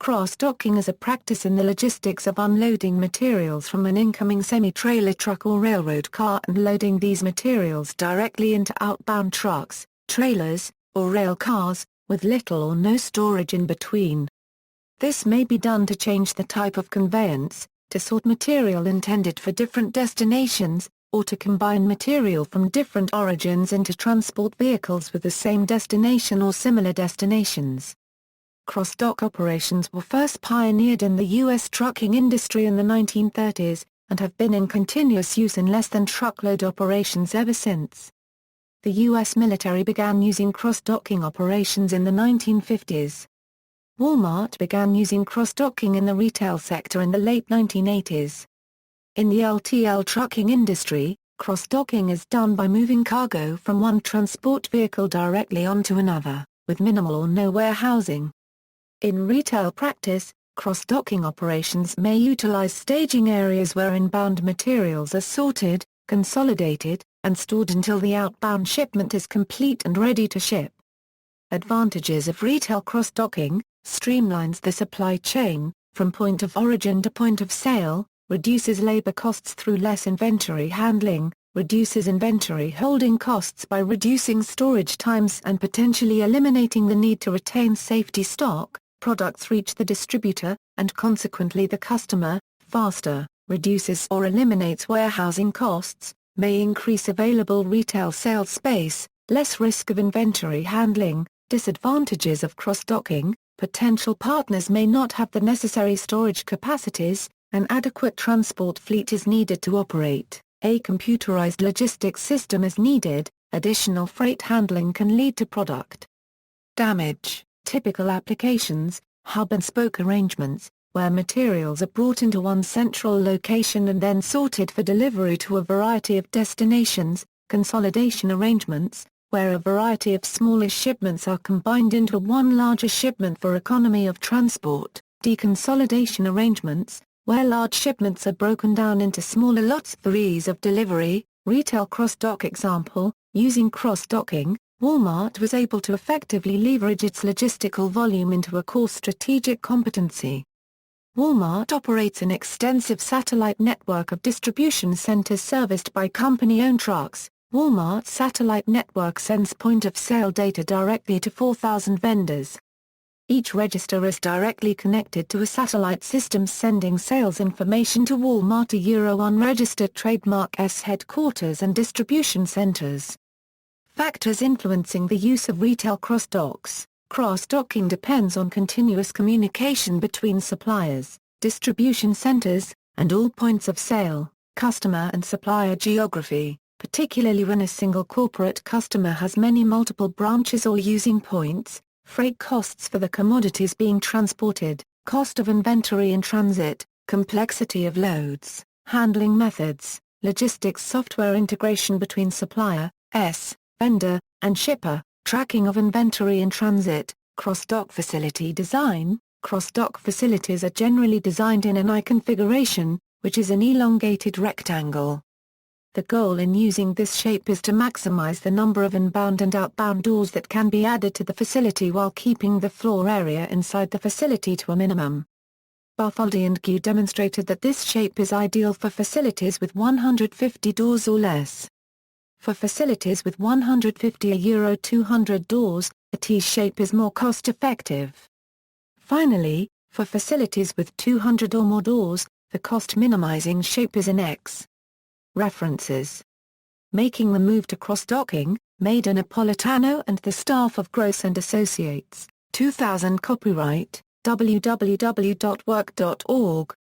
Cross-docking is a practice in the logistics of unloading materials from an incoming semi-trailer truck or railroad car and loading these materials directly into outbound trucks, trailers, or rail cars, with little or no storage in between. This may be done to change the type of conveyance, to sort material intended for different destinations, or to combine material from different origins into transport vehicles with the same destination or similar destinations. Cross-dock operations were first pioneered in the U.S. trucking industry in the 1930s, and have been in continuous use in less-than-truckload operations ever since. The U.S. military began using cross-docking operations in the 1950s. Wal-Mart began using cross-docking in the retail sector in the late 1980s. In the LTL trucking industry, cross-docking is done by moving cargo from one transport vehicle directly onto another, with minimal or no warehousing. In retail practice, cross-docking operations may utilize staging areas where inbound materials are sorted, consolidated, and stored until the outbound shipment is complete and ready to ship. Advantages of retail cross-docking: streamlines the supply chain, from point of origin to point of sale, reduces labor costs through less inventory handling, reduces inventory holding costs by reducing storage times and potentially eliminating the need to retain safety stock. Products reach the distributor, and consequently the customer, faster, reduces or eliminates warehousing costs, may increase available retail sales space, less risk of inventory handling. Disadvantages of cross-docking: potential partners may not have the necessary storage capacities, an adequate transport fleet is needed to operate, a computerized logistics system is needed, additional freight handling can lead to product damage. Typical applications: hub-and-spoke arrangements, where materials are brought into one central location and then sorted for delivery to a variety of destinations. Consolidation arrangements, where a variety of smaller shipments are combined into one larger shipment for economy of transport. Deconsolidation arrangements, where large shipments are broken down into smaller lots for ease of delivery. Retail cross-dock example: using cross-docking, Wal-Mart was able to effectively leverage its logistical volume into a core strategic competency. Wal-Mart operates an extensive satellite network of distribution centers serviced by company-owned trucks. Wal-Mart's satellite network sends point-of-sale data directly to 4,000 vendors. Each register is directly connected to a satellite system sending sales information to Wal-Mart unregistered trademark's headquarters and distribution centers. Factors influencing the use of retail cross-docks: cross-docking depends on continuous communication between suppliers, distribution centers, and all points of sale, customer and supplier geography, particularly when a single corporate customer has many multiple branches or using points, freight costs for the commodities being transported, cost of inventory in transit, complexity of loads, handling methods, logistics software integration between supplier, vendor, and shipper, tracking of inventory in transit, cross-dock facility design. Cross-dock facilities are generally designed in an I configuration, which is an elongated rectangle. The goal in using this shape is to maximize the number of inbound and outbound doors that can be added to the facility while keeping the floor area inside the facility to a minimum. Bartholdi and Gue demonstrated that this shape is ideal for facilities with 150 doors or less. For facilities with 150-200 doors, a T-shape is more cost-effective. Finally, for facilities with 200 or more doors, the cost-minimizing shape is an X. References: Making the Move to Cross-Docking, Maida Napolitano and the Staff of Gross & Associates, 2000. Copyright, www.work.org.